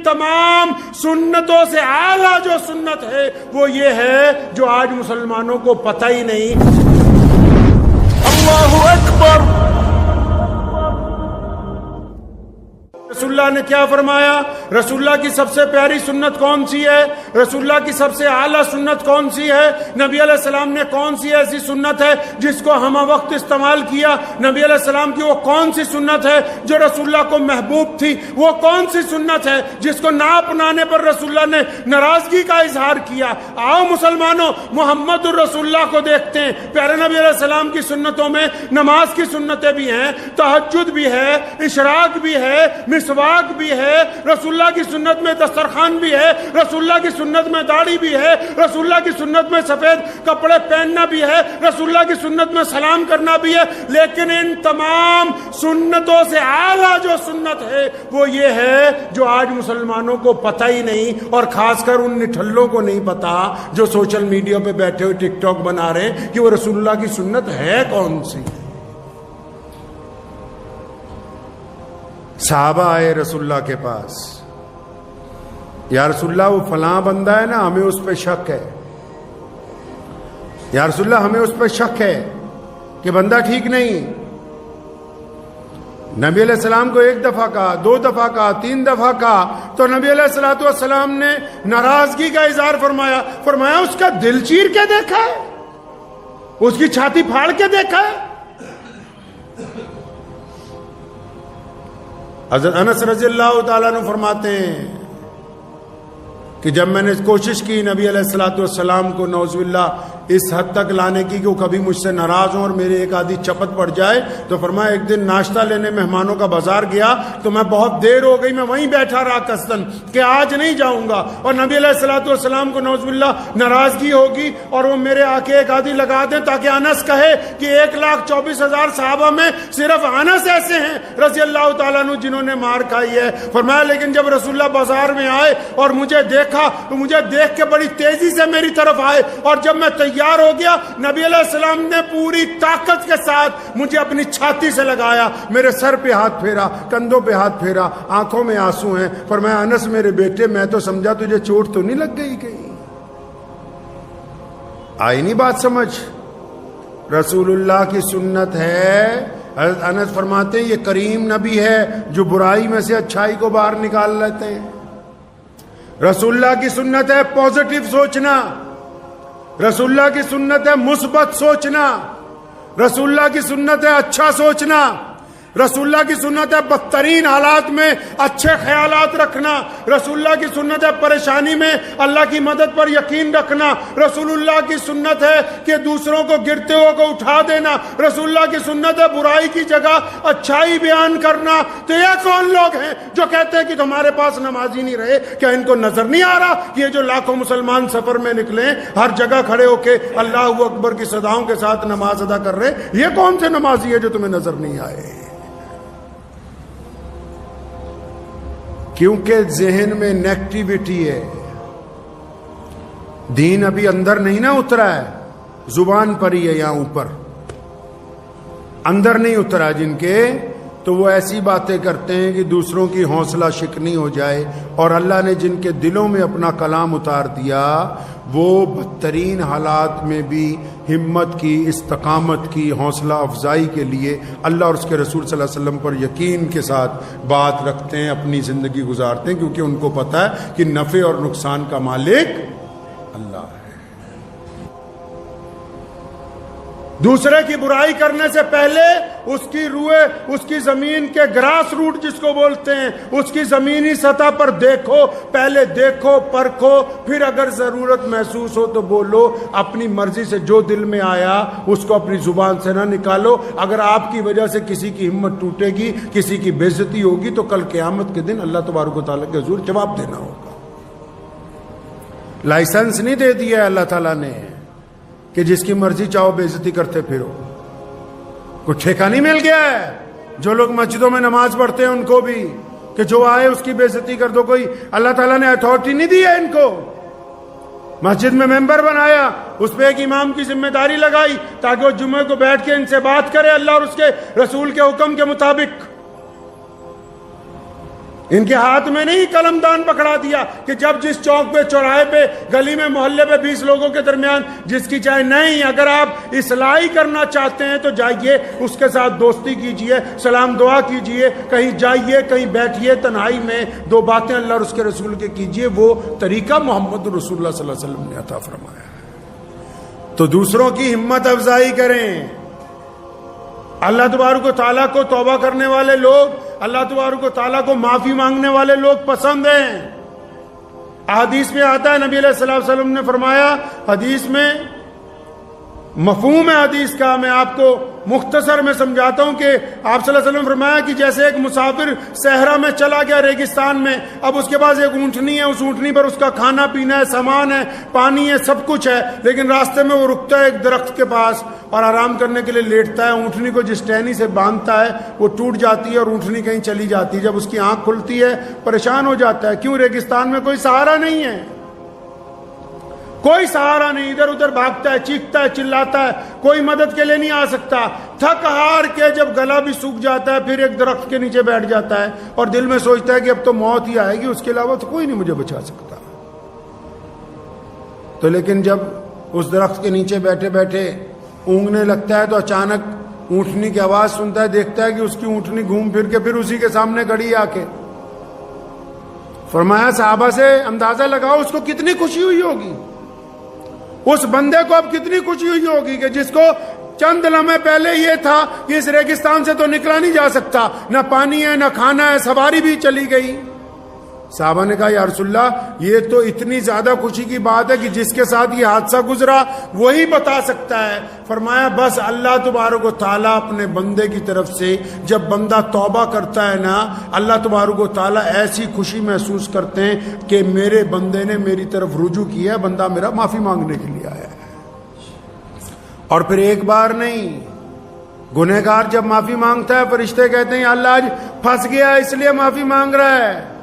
تمام سنتوں سے اعلیٰ جو سنت ہے وہ یہ ہے جو آج مسلمانوں کو پتہ ہی نہیں۔ اللہ اکبر۔ رسول اللہ نے کیا فرمایا؟ رسول اللہ کی سب سے پیاری سنت کون سی ہے؟ رسول اللہ کی سب سے اعلیٰ سنت کون سی ہے؟ نبی علیہ السلام نے کون سی ایسی سنت ہے جس کو ہمہ وقت استعمال کیا؟ نبی علیہ السلام کی وہ کون سی سنت ہے جو رسول اللہ کو محبوب تھی؟ وہ کون سی سنت ہے جس کو نہ اپنانے پر رسول اللہ نے ناراضگی کا اظہار کیا؟ آؤ مسلمانوں، محمد الرسول اللہ کو دیکھتے ہیں۔ پیارے نبی علیہ السلام کی سنتوں میں نماز کی سنتیں بھی ہیں، تہجد بھی ہے، اشراق بھی ہے، مسواک بھی ہے، رسول اللہ کی سنت میں دسترخوان بھی ہے، رسول اللہ کی سنت میں داڑھی بھی ہے، رسول اللہ کی سنت میں سفید کپڑے پہننا بھی ہے، رسول اللہ کی سنت میں سلام کرنا بھی ہے۔ لیکن ان تمام سنتوں سے اعلیٰ جو سنت ہے وہ یہ ہے جو آج مسلمانوں کو پتہ ہی نہیں، اور خاص کر ان نٹھلوں کو نہیں پتا جو سوشل میڈیا پہ بیٹھے ہوئے ٹک ٹاک بنا رہے ہیں کہ وہ رسول اللہ کی سنت ہے کون سی۔ صحابہ آئے رسول اللہ کے پاس، یا رسول اللہ وہ فلاں بندہ ہے نا، ہمیں اس پہ شک ہے، یا رسول اللہ ہمیں اس پہ شک ہے کہ بندہ ٹھیک نہیں۔ نبی علیہ السلام کو ایک دفعہ کہا، دو دفعہ کہا، تین دفعہ کہا، تو نبی علیہ الصلوۃ والسلام نے ناراضگی کا اظہار فرمایا اس کا دل چیر کے دیکھا ہے، اس کی چھاتی پھاڑ کے دیکھا ہے۔ حضرت انس رضی اللہ تعالیٰ عنہ فرماتے ہیں کہ جب میں نے کوشش کی نبی علیہ الصلوۃ والسلام کو نعوذ باللہ اس حد تک لانے کی کہ وہ کبھی مجھ سے ناراض ہوں اور میرے ایک آدھی چپت پڑ جائے، تو فرمایا ایک دن ناشتہ لینے مہمانوں کا بازار گیا تو میں بہت دیر ہو گئی، میں وہیں بیٹھا رہا قصدن کہ آج نہیں جاؤں گا، اور نبی علیہ الصلوۃ والسلام کو نعوذ باللہ ناراضگی ہوگی اور وہ میرے آکے ایک آدھی لگا دیں تاکہ انس کہے کہ 1,24,000 صحابہ میں صرف انس ایسے ہیں رضی اللہ تعالیٰ عنہ جنہوں نے مار کھائی ہے۔ فرمایا لیکن جب رسول اللہ بازار میں آئے اور مجھے دیکھا تو مجھے دیکھ کے بڑی تیزی سے میری طرف آئے، اور جب میں تیار ہو گیا نبی علیہ السلام نے پوری طاقت کے ساتھ مجھے اپنی چھاتی سے لگایا، میرے سر پہ ہاتھ پھیرا، کندھوں پہ ہاتھ پھیرا، آنکھوں میں آنسو ہیں۔ فرمایا انس میرے بیٹے میں تو سمجھا تجھے چوٹ تو نہیں لگ گئی کہیں، آئی نہیں بات سمجھ؟ رسول اللہ کی سنت ہے۔ حضرت انس فرماتے ہیں یہ کریم نبی ہے جو برائی میں سے اچھائی کو باہر نکال لیتے ہیں۔ رسول اللہ کی سنت ہے پازیٹیو سوچنا، رسول اللہ کی سنت ہے مثبت سوچنا، رسول اللہ کی سنت ہے اچھا سوچنا، رسول اللہ کی سنت ہے بدترین حالات میں اچھے خیالات رکھنا، رسول اللہ کی سنت ہے پریشانی میں اللہ کی مدد پر یقین رکھنا، رسول اللہ کی سنت ہے کہ دوسروں کو گرتے ہوئے کو اٹھا دینا، رسول اللہ کی سنت ہے برائی کی جگہ اچھائی بیان کرنا۔ تو یہ کون لوگ ہیں جو کہتے ہیں کہ تمہارے پاس نمازی نہیں رہے؟ کیا ان کو نظر نہیں آ رہا کہ یہ جو لاکھوں مسلمان سفر میں نکلے ہر جگہ کھڑے ہو کے اللہ اکبر کی صداؤں کے ساتھ نماز ادا کر رہے، یہ کون سے نمازی ہے جو تمہیں نظر نہیں آئے؟ کیونکہ ذہن میں نیگیٹیوٹی ہے، دین ابھی اندر نہیں نا اترا ہے، زبان پر ہی ہے، یہاں اوپر اندر نہیں اترا جن کے، تو وہ ایسی باتیں کرتے ہیں کہ دوسروں کی حوصلہ شکنی ہو جائے، اور اللہ نے جن کے دلوں میں اپنا کلام اتار دیا وہ بدترین حالات میں بھی ہمت کی، استقامت کی، حوصلہ افزائی کے لیے اللہ اور اس کے رسول صلی اللہ علیہ وسلم پر یقین کے ساتھ بات رکھتے ہیں، اپنی زندگی گزارتے ہیں، کیونکہ ان کو پتہ ہے کہ نفع اور نقصان کا مالک اللہ ہے۔ دوسرے کی برائی کرنے سے پہلے اس کی روئے، اس کی زمین کے گراس روٹ جس کو بولتے ہیں، اس کی زمینی سطح پر دیکھو، پہلے دیکھو، پرکھو، پھر اگر ضرورت محسوس ہو تو بولو۔ اپنی مرضی سے جو دل میں آیا اس کو اپنی زبان سے نہ نکالو۔ اگر آپ کی وجہ سے کسی کی ہمت ٹوٹے گی، کسی کی بے عزتی ہوگی، تو کل قیامت کے دن اللہ تبارک و تعالیٰ کے حضور جواب دینا ہوگا۔ لائسنس نہیں دے دیا اللہ تعالیٰ نے کہ جس کی مرضی چاہو بے عزتی کرتے پھرو، کوئی ٹھیکہ نہیں مل گیا ہے۔ جو لوگ مسجدوں میں نماز پڑھتے ہیں ان کو بھی کہ جو آئے اس کی بے عزتی کر دو، کوئی اللہ تعالیٰ نے اتھارٹی نہیں دی ہے ان کو۔ مسجد میں ممبر بنایا، اس پہ ایک امام کی ذمہ داری لگائی تاکہ وہ جمعے کو بیٹھ کے ان سے بات کرے اللہ اور اس کے رسول کے حکم کے مطابق۔ ان کے ہاتھ میں نہیں قلم دان پکڑا دیا کہ جب جس چوک پہ، چوراہے پہ، گلی میں، محلے پہ 20 لوگوں کے درمیان جس کی چاہے، نہیں، اگر آپ اصلاحی کرنا چاہتے ہیں تو جائیے اس کے ساتھ دوستی کیجئے، سلام دعا کیجئے، کہیں جائیے، کہیں بیٹھیے تنہائی میں، 2 باتیں اللہ اور اس کے رسول کے کیجئے، وہ طریقہ محمد رسول اللہ صلی اللہ علیہ وسلم نے عطا فرمایا ہے۔ تو دوسروں کی ہمت افزائی کریں۔ اللہ تبارک و تعالیٰ کو توبہ کرنے والے لوگ، اللہ تبارک و تعالیٰ کو معافی مانگنے والے لوگ پسند ہیں۔ حدیث میں آتا ہے، نبی علیہ الصلوۃ والسلام نے فرمایا، حدیث میں مفہوم ہے حدیث کا میں آپ کو مختصر میں سمجھاتا ہوں کہ آپ صلی اللہ علیہ وسلم نے فرمایا کہ جیسے ایک مسافر صحرا میں چلا گیا، ریگستان میں، اب اس کے پاس ایک اونٹنی ہے، اس اونٹنی پر اس کا کھانا پینا ہے، سامان ہے، پانی ہے، سب کچھ ہے، لیکن راستے میں وہ رکتا ہے ایک درخت کے پاس اور آرام کرنے کے لیے لیٹتا ہے۔ اونٹنی کو جس ٹہنی سے باندھتا ہے وہ ٹوٹ جاتی ہے اور اونٹنی کہیں چلی جاتی ہے۔ جب اس کی آنکھ کھلتی ہے پریشان ہو جاتا ہے، کیوں؟ ریگستان میں کوئی سہارا نہیں ہے، کوئی سہارا نہیں، ادھر ادھر بھاگتا ہے، چیختا ہے، چلاتا ہے، کوئی مدد کے لیے نہیں آ سکتا۔ تھک ہار کے جب گلا بھی سوکھ جاتا ہے پھر ایک درخت کے نیچے بیٹھ جاتا ہے اور دل میں سوچتا ہے کہ اب تو موت ہی آئے گی، اس کے علاوہ تو کوئی نہیں مجھے بچا سکتا۔ تو لیکن جب اس درخت کے نیچے بیٹھے بیٹھے اونگنے لگتا ہے تو اچانک اونٹنی کی آواز سنتا ہے، دیکھتا ہے کہ اس کی اونٹنی گھوم پھر کے پھر اسی کے سامنے کھڑی آ کے۔ فرمایا صحابہ سے اندازہ لگاؤ اس کو کتنی خوشی ہوئی ہوگی، اس بندے کو اب کتنی خوشی ہوئی ہوگی کہ جس کو چند لمحے پہلے یہ تھا کہ اس ریگستان سے تو نکلا نہیں جا سکتا، نہ پانی ہے، نہ کھانا ہے، سواری بھی چلی گئی۔ صحابہ نے کہا یا رسول اللہ یہ تو اتنی زیادہ خوشی کی بات ہے کہ جس کے ساتھ یہ حادثہ گزرا وہی بتا سکتا ہے۔ فرمایا بس اللہ تبارک و تعالیٰ اپنے بندے کی طرف سے جب بندہ توبہ کرتا ہے نا، اللہ تبارک و تعالیٰ ایسی خوشی محسوس کرتے ہیں کہ میرے بندے نے میری طرف رجوع کیا ہے، بندہ میرا معافی مانگنے کے لیے آیا ہے۔ اور پھر ایک بار نہیں، گنہگار جب معافی مانگتا ہے فرشتے کہتے ہیں اللہ آج پھنس گیا اس لیے معافی مانگ رہا ہے۔